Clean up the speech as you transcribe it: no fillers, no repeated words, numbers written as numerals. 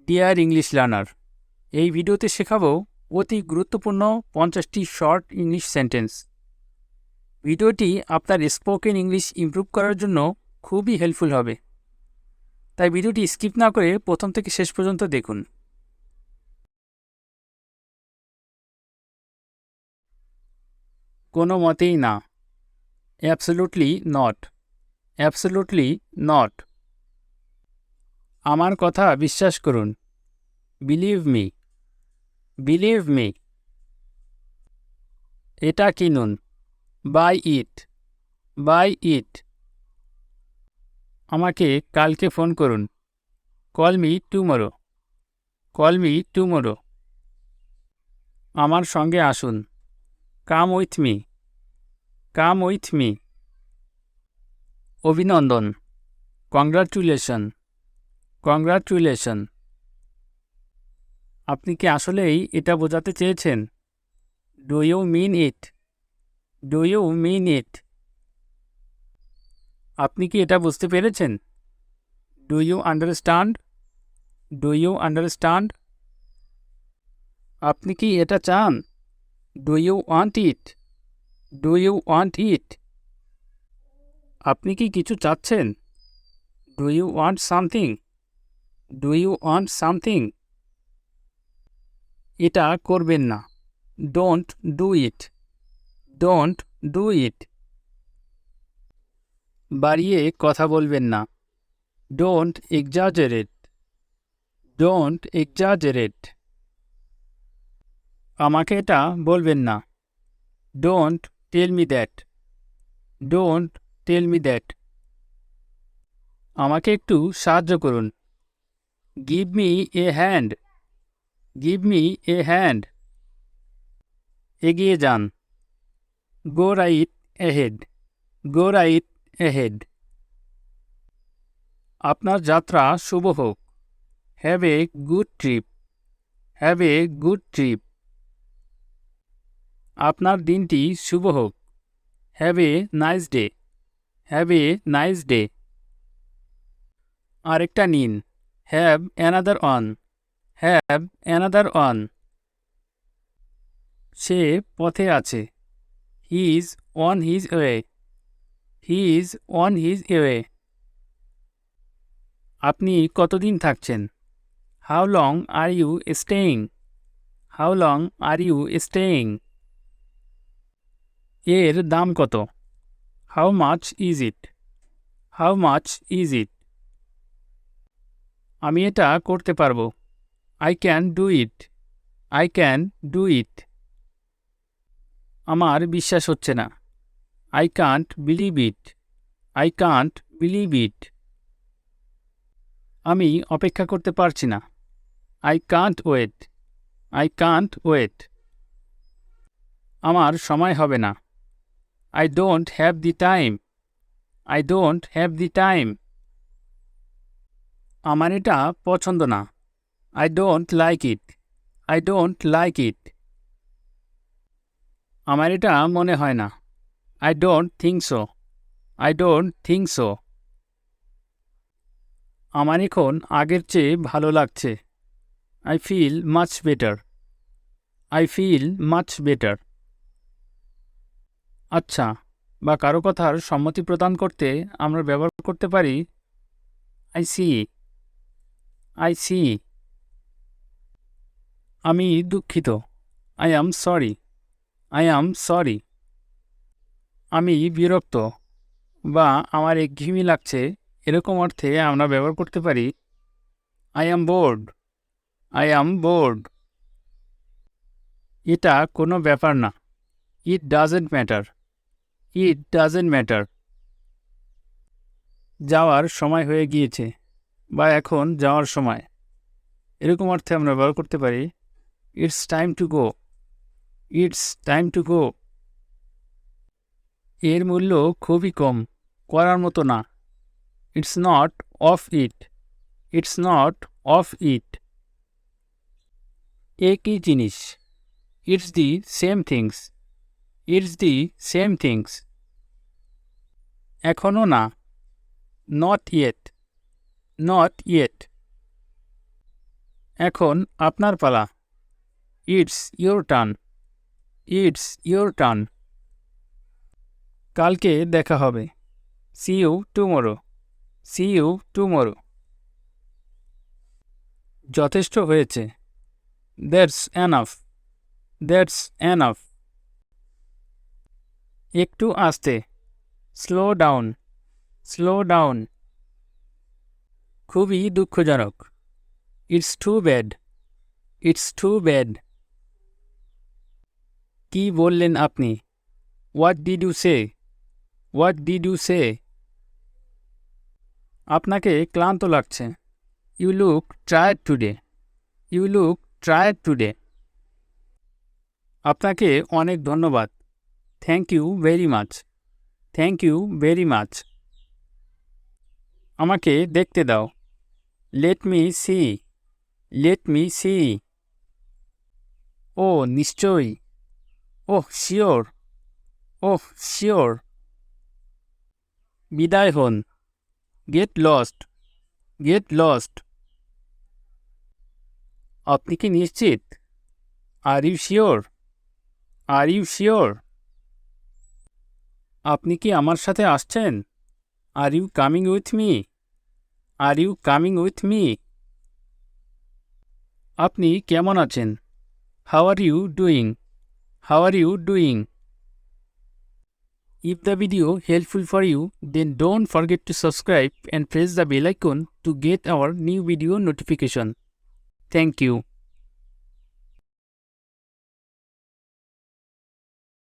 Dear English learner, এই ভিডিওতে শেখাবো অতি গুরুত্বপূর্ণ 50টি শর্ট ইংলিশ সেন্টেন্স। ভিডিওটি আপনার স্পোকেন ইংলিশ ইমপ্রুভ করার জন্য খুবই হেল্পফুল হবে, তাই ভিডিওটি স্কিপ না করে প্রথম থেকে শেষ পর্যন্ত দেখুন। কোনো মতেই না, অ্যাবসলিউটলি নট, অ্যাবসলিউটলি নট। আমার কথা বিশ্বাস করুন, বিলিভ মি, বিলিভ মি। এটা কিনুন, বাই ইট, বাই ইট। আমাকে কালকে ফোন করুন, call me tomorrow, call me tomorrow. আমার সঙ্গে আসুন, come with me, come with me. অভিনন্দন, কংগ্রাচুলেশন, কংগ্রাচুলেশন। আপনি কি আসলেই এটা বোঝাতে চেয়েছেন? Do you mean it, do you mean it. আপনি কি এটা বুঝতে পেরেছেন? Do you understand, do you understand. আপনি কি এটা চান? Do you want it, do you want it. আপনি কি কিছু চাচ্ছেন? Do you want something, do you want something. এটা করবেন না, don't do it, don't do it. বাড়িয়ে কথা বলবেন না, ডোন্ট এক্সাজারেট, ডোন্ট এক্সাজারেট। আমাকে এটা বলবেন না, don't tell me that, don't tell me that. আমাকে একটু সাহায্য করুন, give me a hand, give me a hand. এগিয়ে যান, go right ahead, go right ahead. আপনার যাত্রা শুভ হোক, have a good trip, have a good trip. আপনার দিনটি শুভ হোক, have a nice day, have a nice day. আরেকটা নিন, have another one, have another one. সে পথে আছে, he is on his way, he is on his way. আপনি কতদিন থাকছেন? How long are you staying, how long are you staying. এর দাম কত? How much is it, how much is it. আমি এটা করতে পারবো, I can do it, I can do it. আমার বিশ্বাস হচ্ছে না, I can't believe it, I can't believe it. আমি অপেক্ষা করতে পারছি না, I can't wait, I can't wait. আমার সময় হবে না, I don't have the time, I don't have the time. আমার এটা পছন্দ না, I don't like it, I don't like it. আমার এটা মনে হয় না, I don't think so, I don't think so. আমার এখন আগের চেয়ে ভালো লাগছে, I feel much better, I feel much better. আচ্ছা বা কারো কথার সম্মতি প্রদান করতে আমরা ব্যবহার করতে পারি আই সি, আই সি। আমি দুঃখিত, I am sorry, I am sorry. আমি বিরক্ত বা আমার একঘেয়েমি লাগছে, এরকম অর্থে আমরা ব্যবহার করতে পারি I am board, I am board. এটা কোনো ব্যাপার না, it doesn't matter, it doesn't matter. যাওয়ার সময় হয়ে গিয়েছে বা এখন যাওয়ার সময়, এরকম অর্থে আমরা ব্যবহার করতে পারি it's time to go, it's time to go. এর মূল্য খুবই কম, করার মতো না, it's not of it, it's not of it. একই জিনিস, it's the same things, it's the same things. এখনও না, নট ইয়েট, নট ইয়েট। এখন আপনার পালা। It's your turn. It's your turn. কালকে দেখা হবে। See you tomorrow. See you tomorrow. যথেষ্ট হয়েছে। That's enough. That's enough. একটু আস্তে। Slow down. Slow down. খুবই দুঃখজনক। It's too bad. It's too bad. কি বললেন আপনি? What did you say? What did you say? আপনাকে ক্লান্ত লাগছে। You look tired today. You look tired today. আপনাকে অনেক ধন্যবাদ। Thank you very much. Thank you very much. আমাকে দেখতে দাও। Let me see. Let me see. ও নিশ্চয়ই। Oh sure. Oh sure. বিদায় হন। Get lost. Get lost. আপনি কি নিশ্চিত? Are you sure? Are you sure? আপনি কি আমার সাথে আসছেন? Are you coming with me? Are you coming with me? আপনি কেমন আছেন? How are you doing? How are you doing? If the video helpful for you, then don't forget to subscribe and press the bell icon to get our new video notification. Thank you.